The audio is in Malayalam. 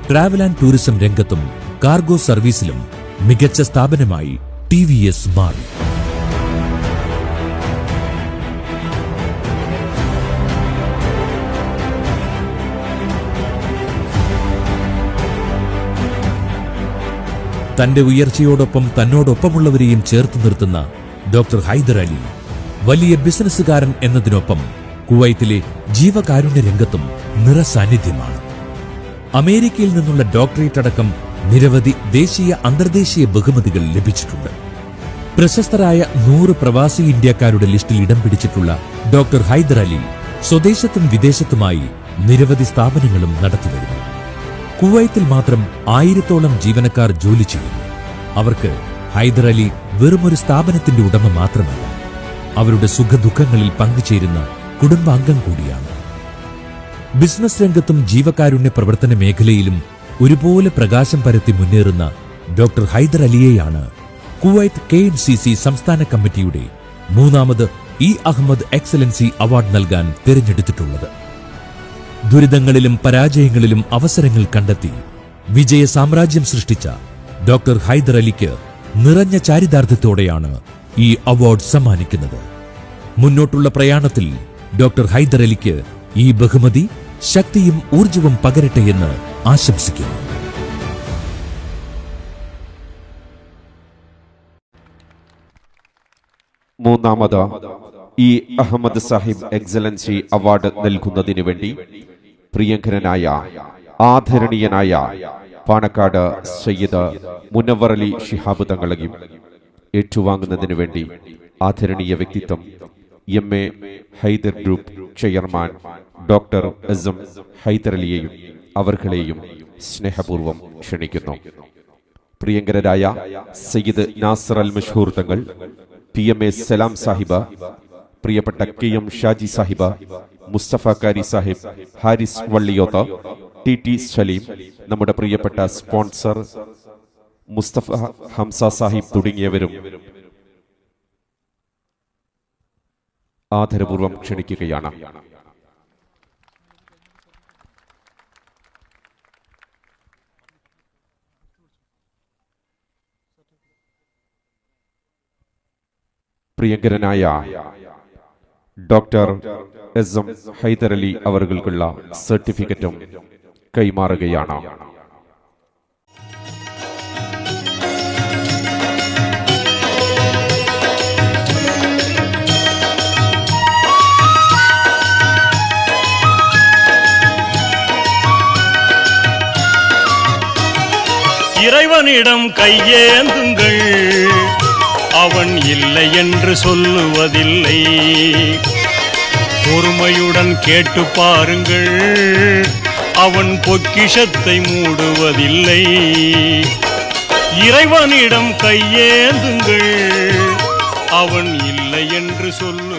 ട്രാവൽ ആൻഡ് ടൂറിസം രംഗത്തും കാർഗോ സർവീസിലും മികച്ച സ്ഥാപനമായി TVS മാറി. തന്റെ ഉയർച്ചയോടൊപ്പം തന്നോടൊപ്പമുള്ളവരെയും ചേർത്ത് നിർത്തുന്ന ഡോക്ടർ ഹൈദർ അലി വലിയ ബിസിനസ്സുകാരൻ എന്നതിനൊപ്പം കുവൈത്തിലെ ജീവകാരുണ്യ രംഗത്തും നിറസാന്നിധ്യമാണ്. അമേരിക്കയിൽ നിന്നുള്ള ഡോക്ടറേറ്റ് അടക്കം നിരവധി ദേശീയ അന്തർദേശീയ ബഹുമതികൾ ലഭിച്ചിട്ടുണ്ട്. പ്രശസ്തരായ 100 പ്രവാസി ഇന്ത്യക്കാരുടെ ലിസ്റ്റിൽ ഇടം പിടിച്ചിട്ടുള്ള ഡോക്ടർ ഹൈദർ അലി സ്വദേശത്തും വിദേശത്തുമായി നിരവധി സ്ഥാപനങ്ങളും നടത്തിവരുന്നു. കുവൈത്തിൽ മാത്രം 1000-ഓളം ജീവനക്കാർ ജോലി ചെയ്യുന്നു. അവർക്ക് ഹൈദർ അലി വെറുമൊരു സ്ഥാപനത്തിന്റെ ഉടമ മാത്രമല്ല, അവരുടെ സുഖദുഃഖങ്ങളിൽ പങ്കുചേരുന്ന കുടുംബാംഗം കൂടിയാണ്. ബിസിനസ് രംഗത്തും ജീവകാരുണ്യ പ്രവർത്തന മേഖലയിലും ഒരുപോലെ പ്രകാശം പരത്തി മുന്നേറുന്ന ഡോക്ടർ ഹൈദർ അലിയെയാണ് കുവൈത്ത് KMCC സംസ്ഥാന കമ്മിറ്റിയുടെ 3ാമത് അഹമ്മദ് എക്സലൻസി അവാർഡ് നൽകാൻ തിരഞ്ഞെടുത്തിട്ടുള്ളത്. ദുരിതങ്ങളിലും പരാജയങ്ങളിലും അവസരങ്ങൾ കണ്ടെത്തി വിജയ സാമ്രാജ്യം സൃഷ്ടിച്ച ഡോക്ടർ ഹൈദർ അലിക്ക് നിറഞ്ഞ ചാരിതാർത്ഥ്യത്തോടെയാണ് ഈ അവാർഡ് സമ്മാനിക്കുന്നത്. മുന്നോട്ടുള്ള പ്രയാണത്തിൽ ഡോക്ടർ ഹൈദർ അലിക്ക് ഈ ബഹുമതി ശക്തിയും ഊർജവും പകരട്ടെയെന്ന് ആശംസിക്കുന്നു. മൂന്നാമത് അഹമ്മദ് സാഹിബ് എക്സലൻസി അവാർഡ് നൽകുന്നതിനു വേണ്ടി പ്രിയങ്കരനായ ആദരണീയനായ പാണക്കാട് സയ്യിദ് മുനവ്വർ അലി ശിഹാബ് തങ്ങളെയും ഏറ്റുവാങ്ങുന്നതിനു വേണ്ടി ആദരണീയ വ്യക്തിത്വം MA Haider group chairman doctor Essam Haider അലിയെയും അവർകളെയും സ്നേഹപൂർവം ക്ഷണിക്കുന്നു. പ്രിയങ്കരായ സയ്യിദ് നാസർ അൽ മഷ്ഹൂർ തങ്ങൾ, PMA സലാം സാഹിബ്, പ്രിയപ്പെട്ട KM ഷാജി സാഹിബ്, മുസ്തഫ കാരി സാഹിബ്, ഹാരിസ് വള്ളിയോത്ത്, TT സലീം, നമ്മുടെ പ്രിയപ്പെട്ട സ്പോൺസർ മുസ്തഫ ഹംസ സാഹിബ് തുടങ്ങിയവരും ആദരപൂർവം ക്ഷണിക്കുകയാണ്. പ്രിയങ്കരനായ ഡോക്ടർ എസം ഹൈദർ അലി അവർക്കുള്ള സർട്ടിഫിക്കറ്റും കൈമാറുകയാണ്. இறைவனிடம் கையேந்துங்கள், அவன் இல்லை என்று சொல்லுவதில்லை. பொறுமையுடன் கேட்டு பாருங்கள், அவன் பொக்கிஷத்தை மூடுவதில்லை. இறைவனிடம் கையேந்துங்கள், அவன் இல்லை என்று சொல்லு